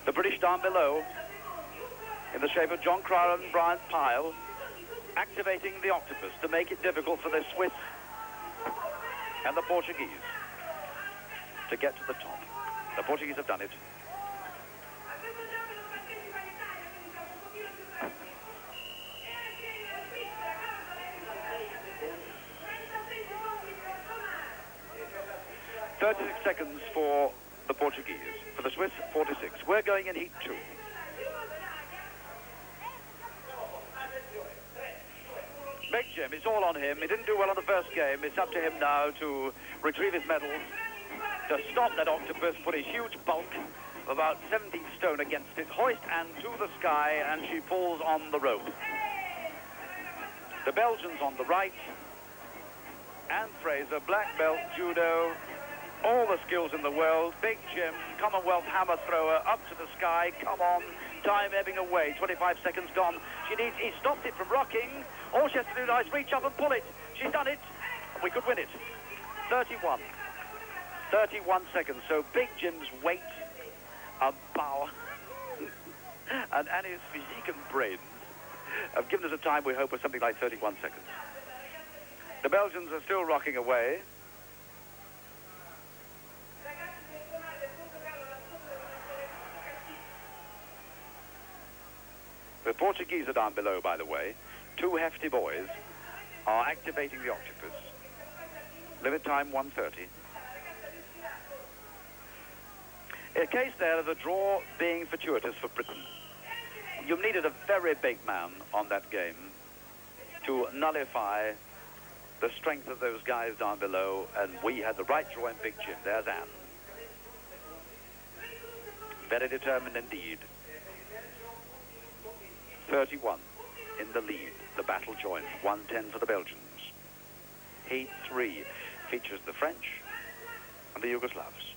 The British down below, in the shape of John Crowell and Brian Pyle, activating the octopus to make it difficult for the Swiss and the Portuguese to get to the top. The Portuguese have done it. "36 seconds for the Portuguese. For the Swiss, 46. We're going in heat 2. Big Jim, it's all on him. He didn't do well on the first game. It's up to him now to retrieve his medals, to stop that octopus, put a huge bulk of about 17 stone against it, hoist and to the sky, and she falls on the rope. The Belgians on the right, Anne Fraser, black belt, judo, all the skills in the world. Big Jim, Commonwealth hammer thrower, up to the sky, come on, time ebbing away, 25 seconds gone. He stopped it from rocking. All she has to do now is reach up and pull it. She's done it. We could win it. 31 seconds. So Big Jim's weight and power and Annie's physique and brains have given us a time we hope was something like 31 seconds. The Belgians are still rocking away. The Portuguese are down below, by the way. Two hefty boys are activating the octopus. Limit time 1:30. A case there of the draw being fortuitous for Britain. You needed a very big man on that game to nullify the strength of those guys down below, and we had the right draw in Big Jim. There's Anne. Very determined indeed. 31 in the lead. The battle joins. 1:10 for the Belgians. Heat 3 features the French and the Yugoslavs.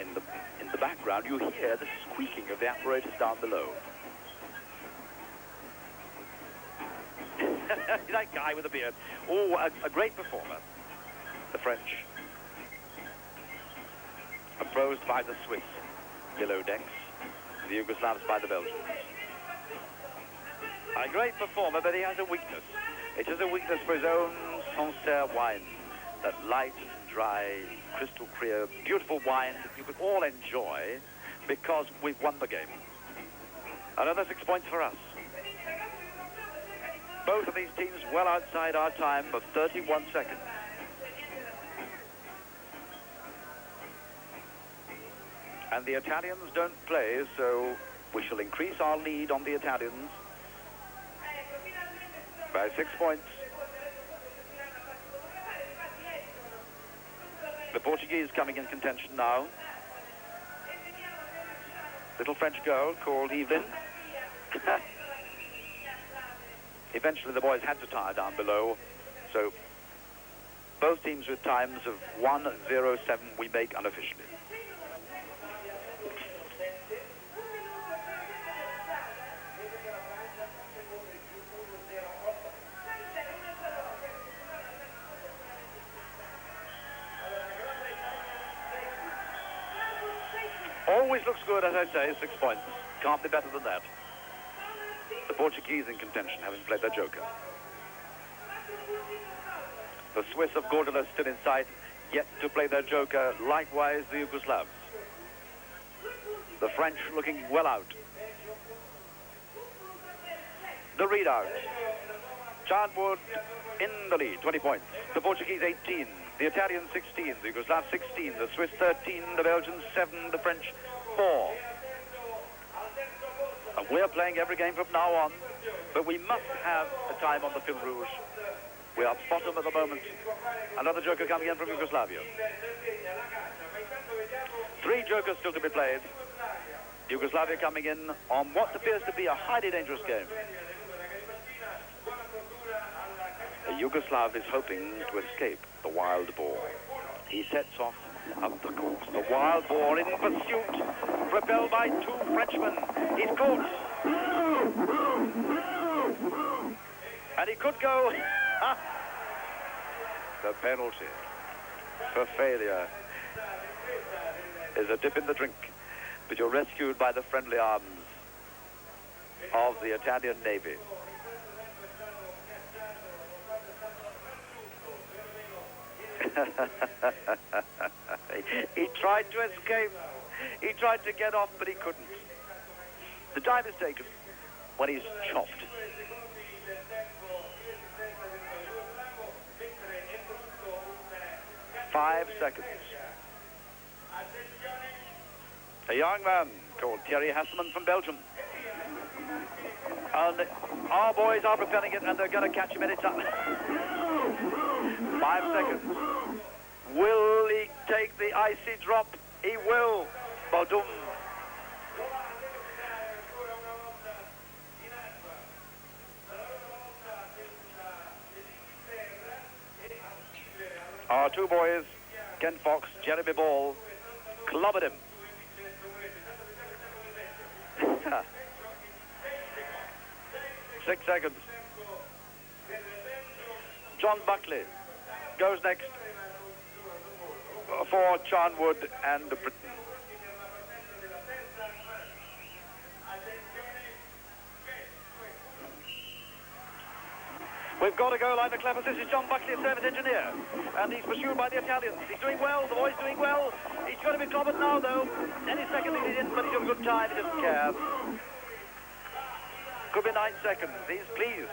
In the background, you hear the squeaking of the apparatus down below. That guy with the beard. Oh, a great performer. The French. Opposed by the Swiss. Below decks. The Yugoslavs by the Belgians. A great performer, but he has a weakness. It is a weakness for his own Sancerre wine. That light, dry, crystal clear, beautiful wine that you could all enjoy because we've won the game. Another 6 points for us. Both of these teams well outside our time of 31 seconds. And the Italians don't play, so we shall increase our lead on the Italians by 6 points. The Portuguese coming in contention now. Little French girl called Evelyn. Eventually the boys had to tire down below, so both teams with times of 1:07 we make unofficially. Always looks good, as I say, 6 points. Can't be better than that. The Portuguese in contention, having played their joker. The Swiss of Gordola still in sight, yet to play their joker. Likewise, the Yugoslavs. The French looking well out. The readout. Charnwood in the lead, 20 points. The Portuguese 18, the Italians 16, the Yugoslavs 16, the Swiss 13, the Belgians 7, the French 4. And we're playing every game from now on, but we must have a time on the fil rouge. We are bottom at the moment. Another joker coming in from Yugoslavia. 3 jokers still to be played. Yugoslavia coming in on what appears to be a highly dangerous game. The Yugoslav is hoping to escape the wild boar. He sets off up the course. The wild Harbour in pursuit, propelled by two Frenchmen. He's caught. And he could go. The penalty for failure is a dip in the drink, but you're rescued by the friendly arms of the Italian Navy. He tried to escape. He tried to get off, but he couldn't. The time is taken when he's chopped. Five seconds. A young man called Thierry Hasselman from Belgium. And our boys are propelling it, and they're going to catch him anytime. 5 seconds. Will he take the icy drop? He will. Badum. Our two boys, Ken Fox, Jeremy Ball, clobbered him. Six seconds. John Buckley goes next for Charnwood and Britain. We've got to go line the clappers. This is John Buckley, a service engineer, and he's pursued by the Italians. He's doing well. The boy's doing well. He's going to be clobbered now, though. Any second he's in, but he's got a good time. He doesn't care. Could be 9 seconds. He's pleased.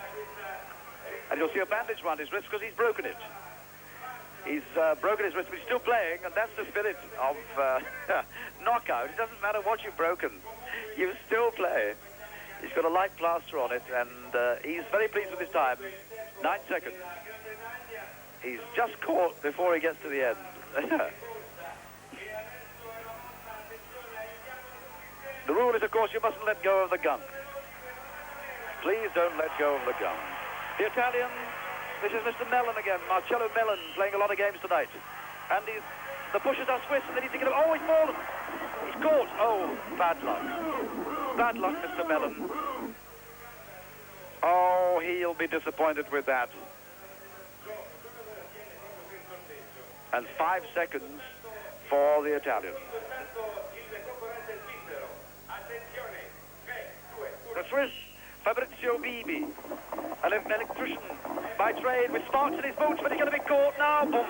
And you'll see a bandage around his wrist because he's broken it. He's broken his wrist, but he's still playing, and that's the spirit of knockout. It doesn't matter what you've broken. You still play. He's got a light plaster on it, and he's very pleased with his time. 9 seconds. He's just caught before he gets to the end. The rule is, of course, you mustn't let go of the gun. Please don't let go of the gun. The Italian, this is Mr. Mellon again, Marcello Mellon, playing a lot of games tonight. And the pushers are Swiss, and they need to get him. Oh, he's fallen. He's caught. Oh, bad luck. Bad luck, Mr. Mellon. Oh, he'll be disappointed with that. And 5 seconds for the Italian. The Swiss, Fabrizio Bibi, an electrician by trade with sparks in his boots, but he's going to be caught now. Boom.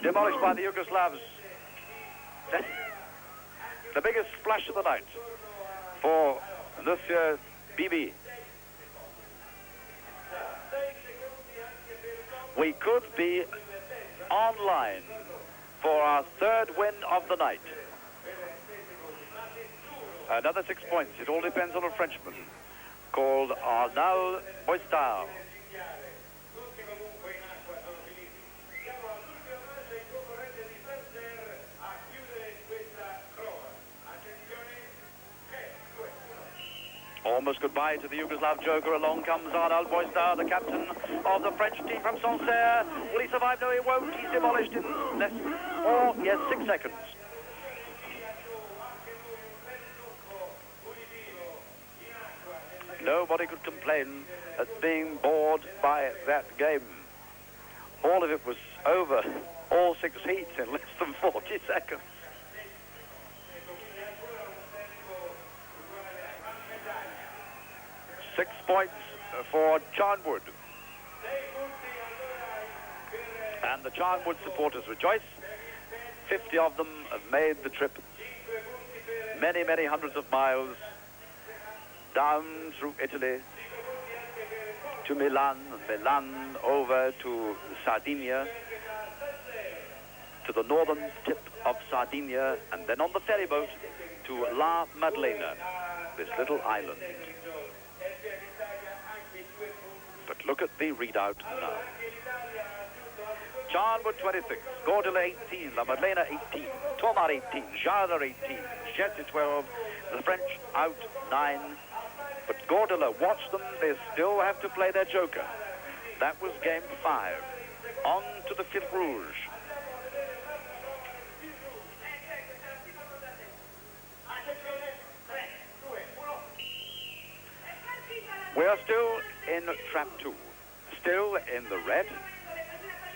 Demolished by the Yugoslavs. The biggest splash of the night for Monsieur Bibi. We could be online for our third win of the night. Another 6 points. It all depends on a Frenchman called Arnaud Boistard. Almost goodbye to the Yugoslav joker. Along comes Arnaud Boistard, the captain of the French team from Sancerre. Will he survive? No, he won't. He's demolished in less, or yes, 6 seconds. Nobody could complain at being bored by that game. All of it was over, all 6 heats in less than 40 seconds. Six points for Charnwood. And the Charnwood supporters rejoice. 50 of them have made the trip. Many, many hundreds of miles down through Italy to Milan, Milan over to Sardinia, to the northern tip of Sardinia, and then on the ferry boat to La Maddalena, this little island. But look at the readout now. Charnwood 26, Gordola 18, La Maddalena 18, Tomar 18, Zadar 18, Jette 12, the French out 9. But Gordola, watch them, they still have to play their joker. That was game 5. On to the Fil Rouge. We are still in trap 2, still in the red,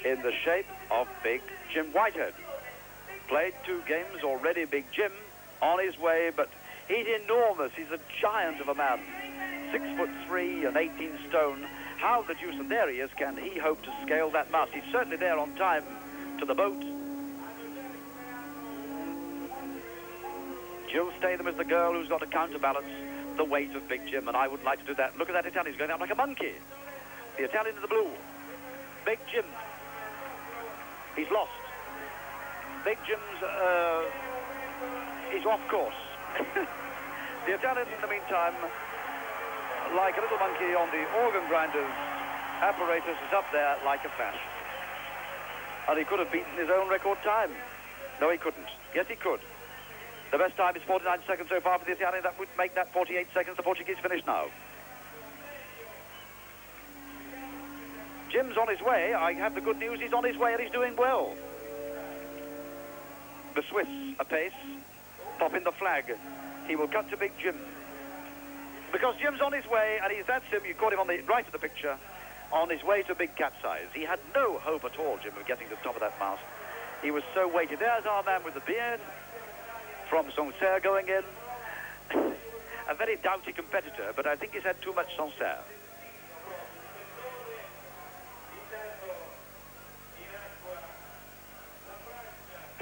in the shape of Big Jim Whitehead. Played 2 games already, Big Jim, on his way, but he's enormous. He's a giant of a man, 6'3" and 18 stone. How the deuce, and there he is, can he hope to scale that mast? He's certainly there on time to the boat. Jill Statham is the girl who's got to counterbalance the weight of Big Jim, and I would like to do that. Look at that Italian, he's going out like a monkey. The Italian in the blue. Big Jim. He's lost. Big Jim's, he's off course. The Italian, in the meantime, like a little monkey on the organ grinder's apparatus, is up there like a flash. And he could have beaten his own record time. No, he couldn't. Yes, he could. The best time is 49 seconds so far for the Italian. That would make that 48 seconds. The Portuguese finish now. Jim's on his way. I have the good news. He's on his way and he's doing well. The Swiss apace, pop in the flag. He will cut to Big Jim. Because Jim's on his way, and that's him. You caught him on the right of the picture, on his way to big capsize. He had no hope at all, Jim, of getting to the top of that mast. He was so weighted. There's our man with the beard from Sancerre going in. A very doughty competitor, but I think he's had too much Sancerre.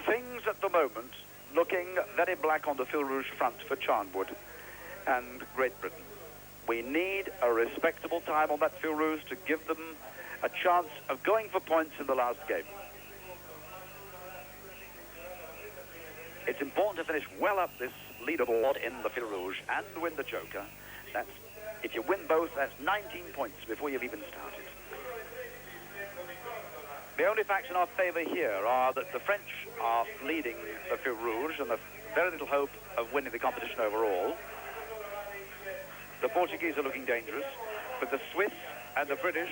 Things at the moment looking very black on the Fil Rouge front for Charnwood and Great Britain. We need a respectable time on that Fil Rouge to give them a chance of going for points in the last game. It's important to finish well up this leaderboard in the Fil Rouge and win the Joker. That's, if you win both, that's 19 points before you've even started. The only facts in our favour here are that the French are leading the Fil Rouge and have very little hope of winning the competition overall. The Portuguese are looking dangerous, but the Swiss and the British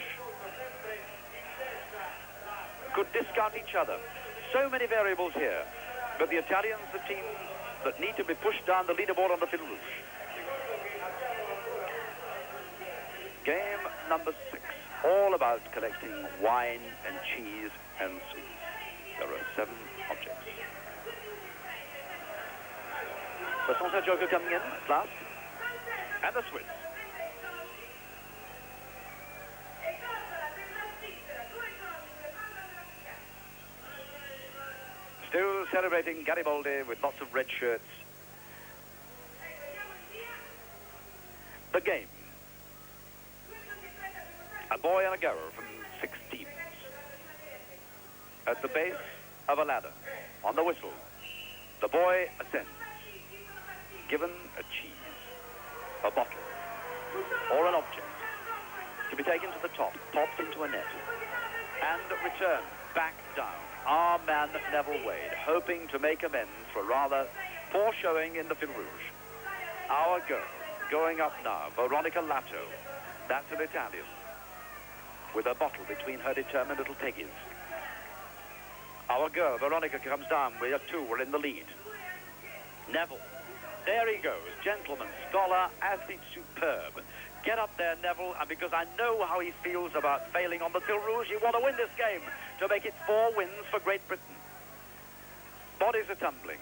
could discount each other. So many variables here. But the Italians, the team that need to be pushed down the leaderboard on the Fil Rouge. Game number 6. All about collecting wine and cheese and soup. There are 7 objects. The Sancerre Joker coming in at last. And the Swiss. Still celebrating Garibaldi with lots of red shirts. The game. A boy and a girl from 6 teams. At the base of a ladder, on the whistle, the boy ascends. Given a cheese, a bottle, or an object, to be taken to the top, popped into a net, and returned back down. Our man Neville Wade, hoping to make amends for a rather poor showing in the Fil Rouge. Our girl, going up now, Veronica Latto, that's an Italian, with a bottle between her determined little peggies. Our girl, Veronica, comes down. We are 2, we're in the lead. Neville, there he goes, gentleman, scholar, athlete superb. Get up there, Neville, and because I know how he feels about failing on the Fil Rouge, you want to win this game to make it 4 wins for Great Britain. Bodies are tumbling.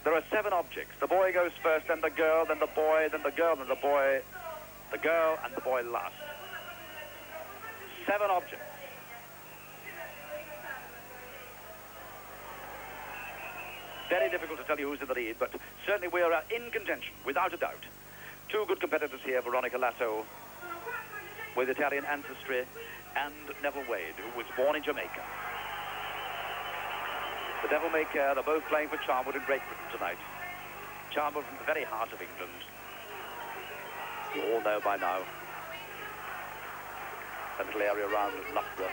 There are 7 objects. The boy goes first, then the girl, then the boy, then the girl, then the boy, the girl, and the boy last. 7 objects. Very difficult to tell you who's in the lead, but certainly we are in contention, without a doubt. 2 good competitors here, Veronica Latto, with Italian ancestry, and Neville Wade, who was born in Jamaica. The devil may care, they're both playing for Charnwood in Great Britain tonight. Charnwood from the very heart of England. You all know by now. A little area around Loughborough.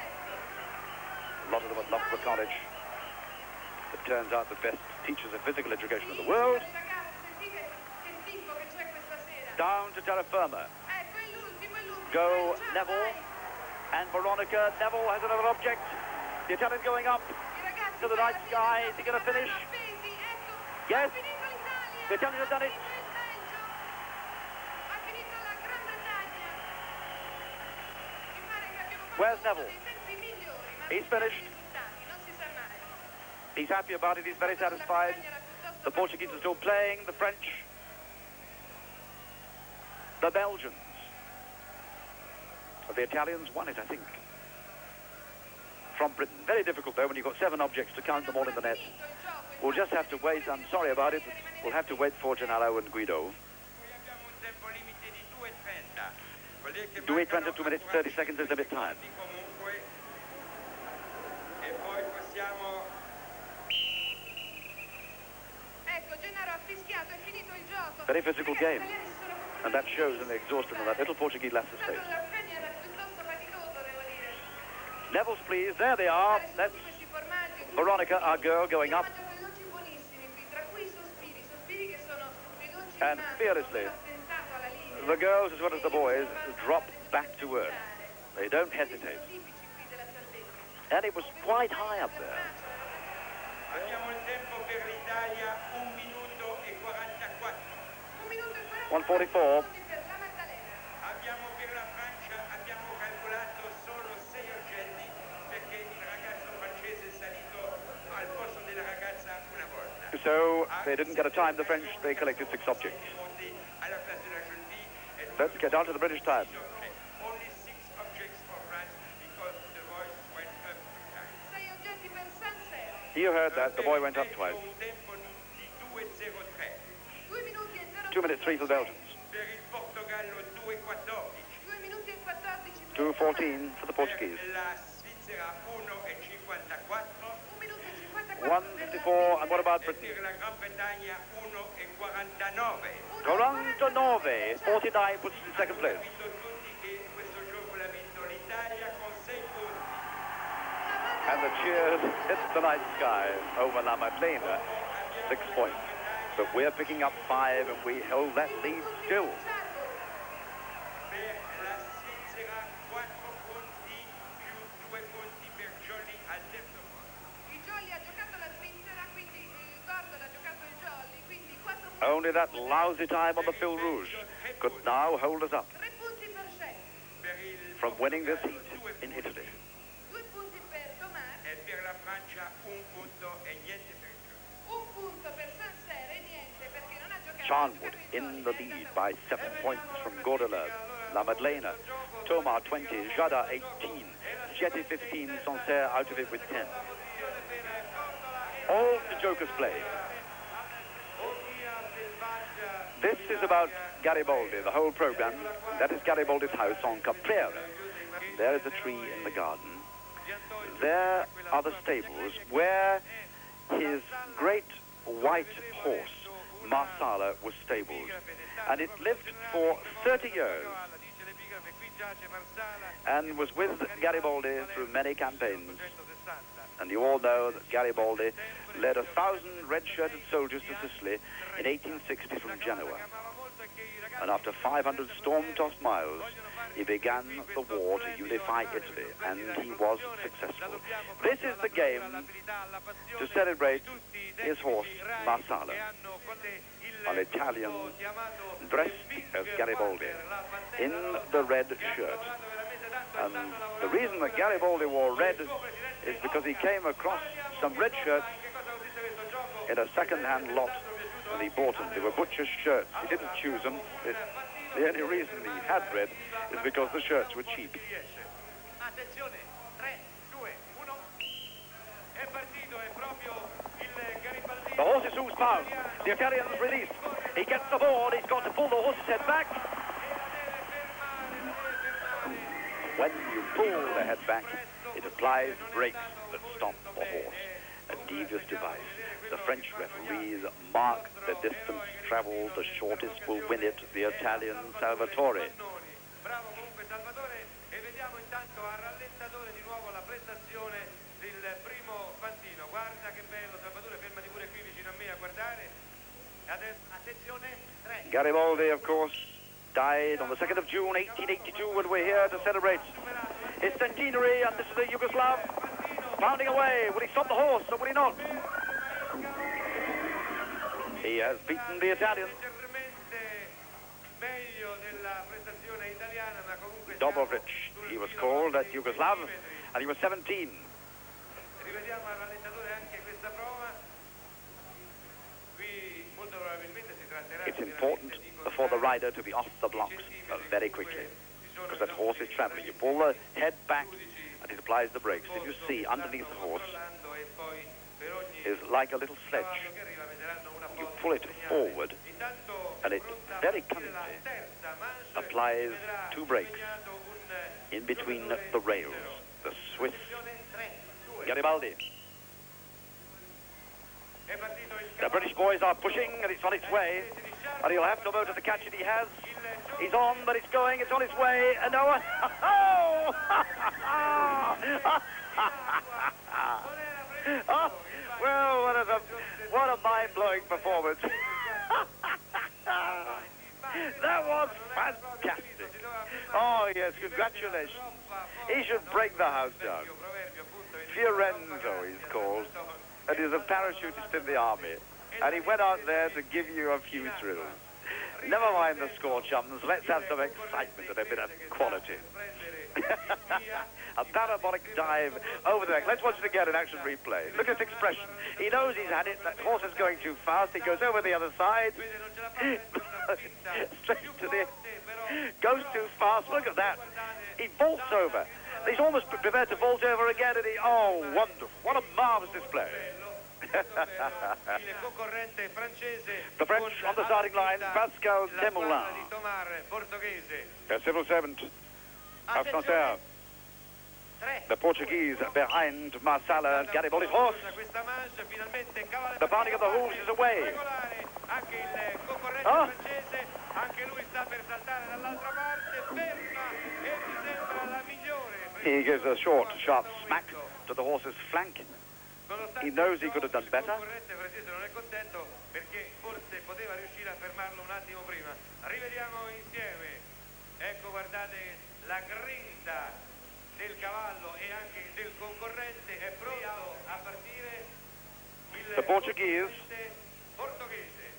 A lot of them at Loughborough College. It turns out the best teachers of physical education in the world. Down to terra firma. Go Neville and Veronica. Neville has another object. The Italian going up to the night sky. Is he going to finish? Yes. The Italian has done it. Where's Neville? He's finished. He's happy about it. He's very satisfied. The Portuguese are still playing. The French. The Belgians. The Italians won it, I think. From Britain. Very difficult, though, when you've got 7 objects to count them all in the net. We'll just have to wait. I'm sorry about it. We'll have to wait for Gennaro and Guido. 2:20, 2 minutes, 30 seconds is the bit time. Very physical game. And that shows in the exhaustion of that little Portuguese lass's face. Neville's pleased. There they are. That's Veronica, our girl, going up. And fearlessly, the girls as well as the boys drop back to earth. They don't hesitate. And it was quite high up there. 1:44. So they didn't get a time, the French. They collected 6 objects. Let's get down to the British time. Only 6 objects for France because the voice went up 2 times. You heard that. The boy went up twice. 2 minutes 3 for the Belgians. 2:14 for the Portuguese. 1:54, and what about Britain? 49, 49 puts it in second place. And the cheers hit the night sky over La Maddalena. 6 points. But we're picking up 5, and we hold that lead still. Only that lousy time on the Fil Rouge could now hold us up from winning this heat in Italy. Charnwood in the lead by 7 points from Gordola, La Maddalena, Tomar 20, Zadar 18, Jette 15, Sancerre out of it with 10. All the jokers play. This is about Garibaldi, the whole program. That is Garibaldi's house on Caprera. There is a tree in the garden. There are the stables where his great white horse, Marsala, was stabled. And it lived for 30 years and was with Garibaldi through many campaigns. And you all know that Garibaldi led 1,000 red-shirted soldiers to Sicily in 1860 from Genoa. And after 500 storm-tossed miles, he began the war to unify Italy, and he was successful. This is the game to celebrate his horse, Marsala, an Italian dressed as Garibaldi in the red shirt. And the reason that Garibaldi wore red is because he came across some red shirts in a second-hand lot and he bought them. They were butcher's shirts. He didn't choose them. The only reason he had red is because the shirts were cheap. The horse is loose bound. The Italian's released. He gets the board. He's got to pull the horse's head back. When you pull the head back, it applies brakes that stop the horse. A devious device. The French referees mark the distance traveled. The shortest will win it. The Italian Salvatore. Bravo comunque Salvatore, e vediamo intanto a rallentatore di nuovo la prestazione del primo fantino. Guarda che bello Salvatore, fermati pure qui vicino a me a guardare. Adesso attenzione, 3. Garibaldi, of course, died on the 2nd of June 1882 when we're here to celebrate his centenary, and this is the Yugoslav pounding away. Will he stop the horse or will he not? He has beaten the Italian. meglio della prestazione italiana, ma comunque Dobrovic, he was called at Yugoslav, and he was 17. Rivediamo al rallentatore anche questa prova. Qui molto probabilmente si tratterà. It's important for the rider to be off the blocks very quickly, because that horse is traveling. You pull the head back and it applies the brakes. If you see underneath the horse is like a little sledge. You pull it forward and it very cunningly applies two brakes in between the rails. The Swiss Garibaldi. The British boys are pushing and it's on its way. And he'll have to motor the catch that he has. He's on, but it's going, it's on its way, and no one... Oh, well, what a mind-blowing performance. That was fantastic. Oh, yes, congratulations. He should break the house down. Fiorenzo, he's called, and he's a parachutist in the army. And he went out there to give you a few thrills. Never mind the score, chums. Let's have some excitement and a bit of quality. A parabolic dive over the neck. Let's watch it again in action replay. Look at his expression. He knows he's had it. That horse is going too fast. He goes over the other side. Straight to the... Goes too fast. Look at that. He vaults over. He's almost prepared to vault over again. And he... Oh, wonderful. What a marvelous display. The French on the starting line, Pascal Demoulin. The civil servant of Sancerre. The Portuguese behind Marsala and Garibaldi's horse. The pounding of the hooves is away. Oh. He gives a short, sharp smack to the horse's flank. He knows he could have done better. Rivediamo insieme. Ecco, guardate la grinta del cavallo e anche del concorrente. È pronto a partire il Portuguese. portoghese.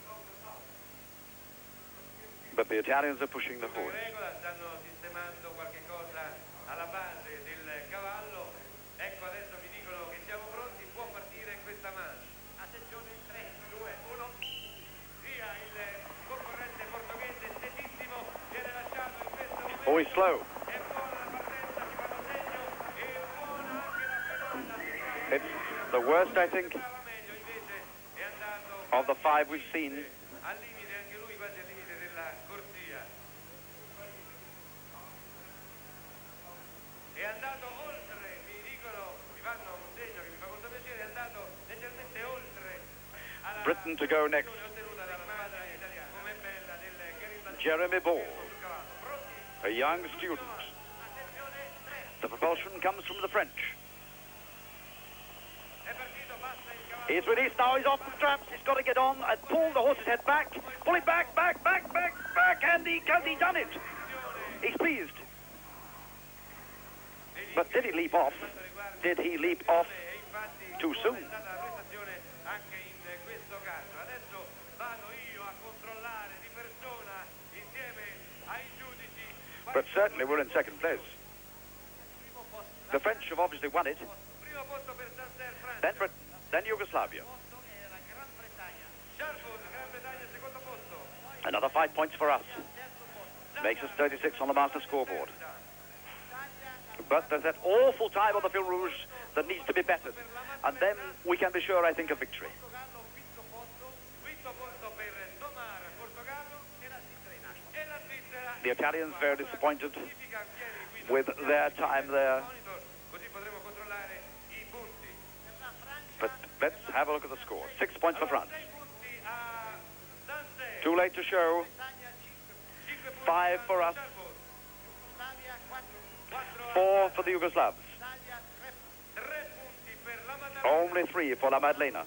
But the Italians are pushing the horse. Stanno sistemando qualche cosa alla base del cavallo. Ecco, adesso mi dicono che siamo pronti, può partire questa manche. Attenzione, 3, 2, 1. Via, il concorrente portoghese stettissimo viene lasciato in questo momento. Oh, he's slow. È buona la partenza, ci fanno segno, e buona anche la frenata. It's the worst, I think, Meglio invece è andato of the five we've seen. al limite, anche lui quasi al limite della corsia. È andato oltre, mi dicono, mi fanno un segno che mi fa molto piacere, è andato leggermente oltre alla Britain to go next. ottenuta dalla squadra italiana. Com'è bella del Garibaldi Jeremy Ball, sul cavallo. Pronti? a young student. The propulsion comes from the French. È partito, passa il cavallo. He's released now, he's off the straps, he's got to get on and pull the horse's head back. Pull it back, back, and he done it. He's pleased. But did he leap off? Did he leap off too soon? Anche in questo caso. Adesso vado io a controllare di persona insieme ai giudici. But certainly we're in second place. The French have obviously won it. Primo posto per Sancerre, Francia. Then Britain, then Yugoslavia. Charnwood, Gran Bretagna, secondo posto. Another 5 points for us. Makes us 36 on the master scoreboard. But there's that awful time on the Fil Rouge that needs to be bettered. And then we can be sure, I think, of victory. Quinto posto per Tomar, Portogallo e la Svizzera. The Italians very disappointed with their time there. Così potremo controllare i punti. But let's have a look at the score. 6 points for France. 6 punti a Sancerre. Too late to show. 5 for us. 4 for the Yugoslavs. 3 punti per la Maddalena. Only 3 for La Maddalena.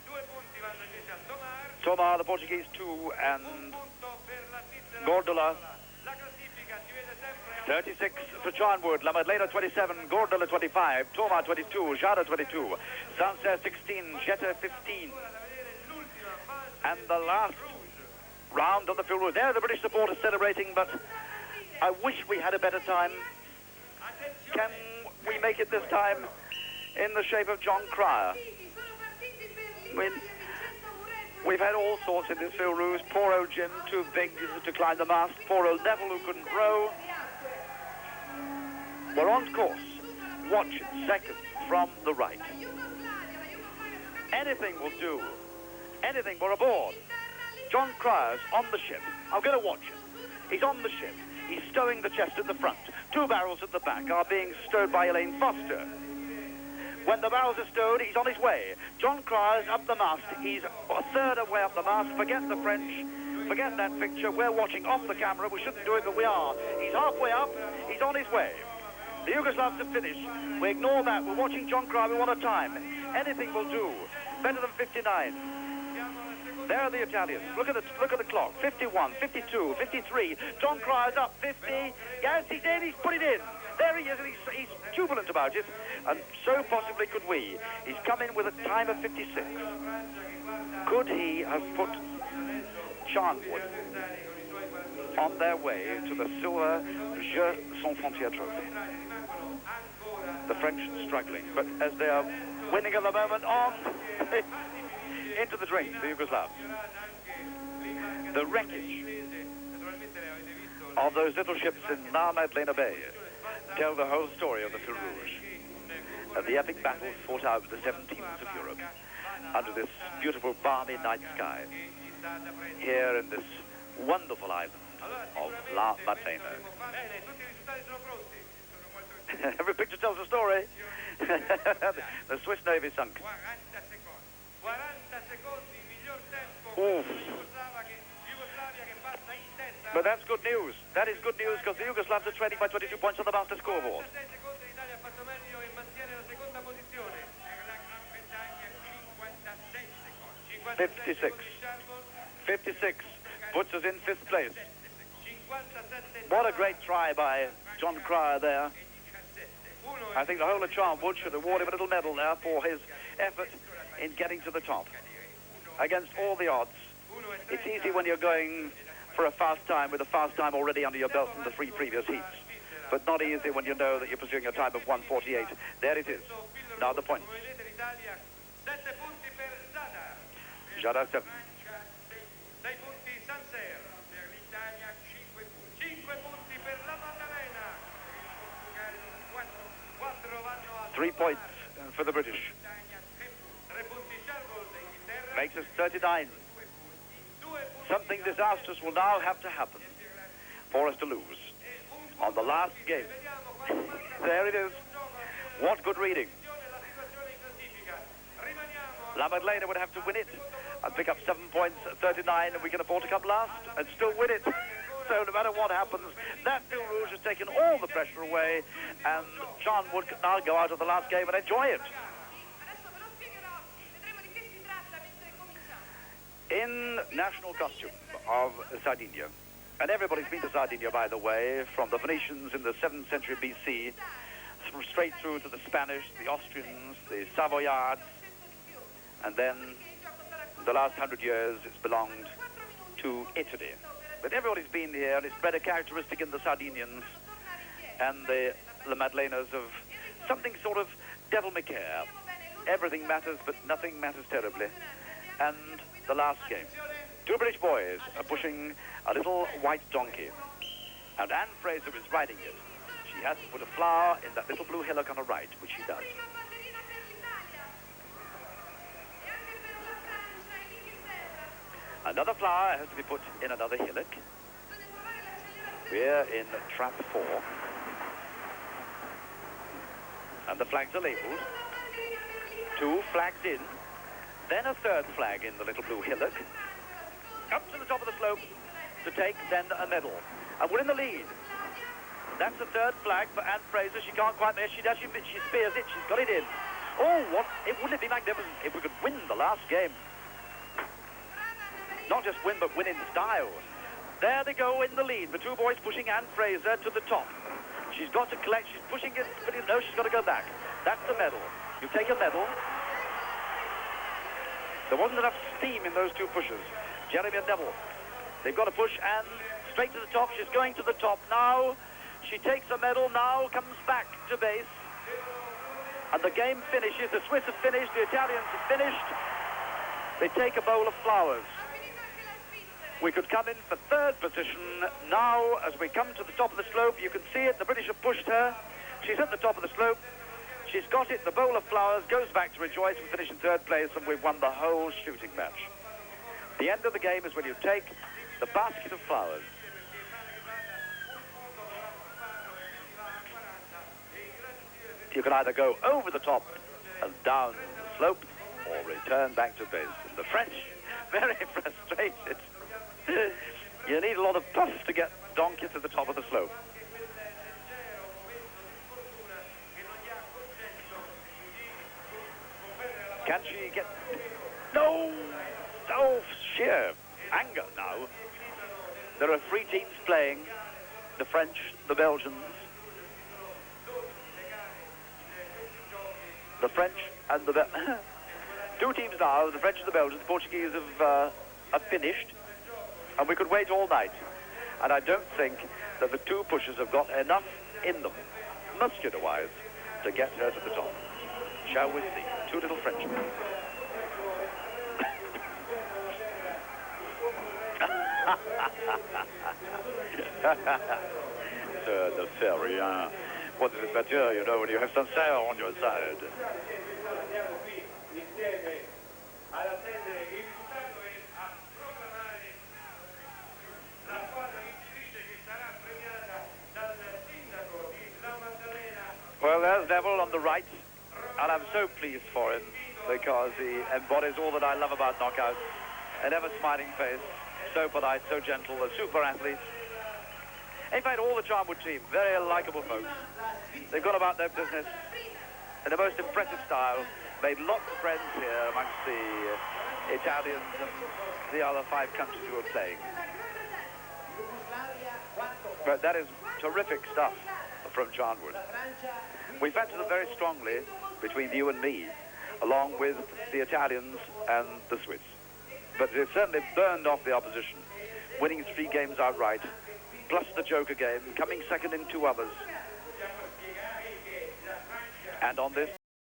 2 punti vanno invece a Tomar. Tomar, the Portuguese, 2, and Punto per la Svizzera. Gordola, La classifica si vede sempre a 36 for Charnwood, La Maddalena 27, Gordola 25, Tomar 22, Zadar 22, Sancerre 16, Jette 15. And the last round on the field. There the British supporters celebrating, but I wish we had a better time. Can we make it this time in the shape of John Cryer? We've had all sorts in this field rouge. Poor old Jim, too big to climb the mast. Poor old Neville, who couldn't row. We're on course. Watch it, second from the right. Anything will do. Anything, we're aboard. John Cryer's on the ship. I'm going to watch him. He's on the ship. He's stowing the chest at the front. 2 barrels at the back are being stowed by Elaine Foster. When the barrels are stowed, he's on his way. John Cryer's up the mast. He's a third of way up the mast. Forget the French. Forget that picture. We're watching off the camera. We shouldn't do it, but we are. He's halfway up. He's on his way. The Yugoslavs have finished. We ignore that. We're watching John Cryer. We want a time. Anything will do. Better than 59. There are the Italians. Look at the clock. 51, 52, 53. John Cryer's up. 50. Yes, he's in. He's put it in. There he is, and he's jubilant about it. And so possibly could we. He's come in with a time of 56. Could he have put Charnwood on their way to the silver Jeux sans Frontières trophy? The French struggling, but as they are winning at the moment on into the drinks, the Yugoslavs. The wreckage of those little ships in Maddalena Bay tell the whole story of the Fil Rouge, of the epic battles fought out with the 17th of Europe under this beautiful balmy night sky here in this wonderful island of La Maddalena. Every picture tells a story. The Swiss Navy sunk. Oof. But that's good news. That is good news because the Yugoslavs are trailing by 22 points on the master scoreboard. 56. 56 puts us in 5th place. What a great try by John Cryer there. I think the whole of Charnwood should award him a little medal there for his effort in getting to the top. Against all the odds. It's easy when you're going for a fast time with a fast time already under your belt from the 3 previous heats. But not easy when you know that you're pursuing a time of 1:48. There it is. Now the points. Zadar 7. 6 punti Sancerre per l'Italia, 5 punti per la Maddalena, per il Portugal 4 vanno a 3 points for the British. 3 punti Charnwood, Inghilterra. Makes us 39. Something disastrous will now have to happen for us to lose on the last game. There it is. What good reading. La Maddalena would have to win it and pick up 7 points at 39, and we can afford to come last and still win it. So no matter what happens, that Fil Rouge has taken all the pressure away, and Charnwood can now go out of the last game and enjoy it. In national costume of Sardinia, and everybody's been to Sardinia, by the way, from the Phoenicians in the 7th century BC, straight through to the Spanish, the Austrians, the Savoyards, and then the last 100 years it's belonged to Italy. But everybody's been here, and it's bred a characteristic in the Sardinians and the Maddalenas of something sort of devil-may-care. Everything matters, but nothing matters terribly. And the last game. 2 British boys are pushing a little white donkey, and Anne Fraser is riding it. She has to put a flower in that little blue hillock on her right, which she does. Another flower has to be put in another hillock. We're in trap 4. And the flags are labelled. 2 flags in. Then a 3rd flag in the little blue hillock. Up to the top of the slope to take then a medal. And we're in the lead. That's the 3rd flag for Anne Fraser. She can't quite make it. She does. She spears it. She's got it in. Oh, what? Wouldn't it be magnificent if we could win the last game? Not just win, but win in style. There they go in the lead. The 2 boys pushing Anne Fraser to the top. She's got to collect. She's pushing it. But no, she's got to go back. That's the medal. You take a medal. There wasn't enough steam in those 2 pushes. Jeremy and Neville They've got to push and straight to the top. She's going to the top now. She takes a medal now, comes back to base. And the game finishes. The Swiss have finished. The Italians have finished. They take a bowl of flowers. We could come in for third position. Now, as we come to the top of the slope, you can see it. The British have pushed her. She's at the top of the slope. She's got it. The bowl of flowers goes back to rejoice and finish in third place, and we've won the whole shooting match. The end of the game is when you take the basket of flowers. You can either go over the top and down the slope or return back to base. And the French, very frustrated. You need a lot of puff to get Donkey to the top of the slope. Can she get... No! Oh, sheer anger now. There are 3 teams playing. The French, the Belgians. The French and the... 2 teams now, the French and the Belgians. The Portuguese have finished. And we could wait all night. And I don't think that the 2 pushers have got enough in them, muscular-wise, to get her to the top. Shall we see? 2 little Frenchmen. The ferry, hein? What is it better, you know, when you have Sancerre on your side? Well, there's Neville on the right, and I'm so pleased for him because he embodies all that I love about knockouts. An ever-smiling face, so polite, so gentle, a super athlete. In fact, all the Charnwood team, very likeable folks. They've gone about their business in the most impressive style, made lots of friends here amongst the Italians and the other 5 countries who are playing. But that is terrific stuff from Charnwood. We fancy them very strongly between you and me, along with the Italians and the Swiss. But they've certainly burned off the opposition, winning 3 games outright, plus the Joker game, coming second in 2 others. And on this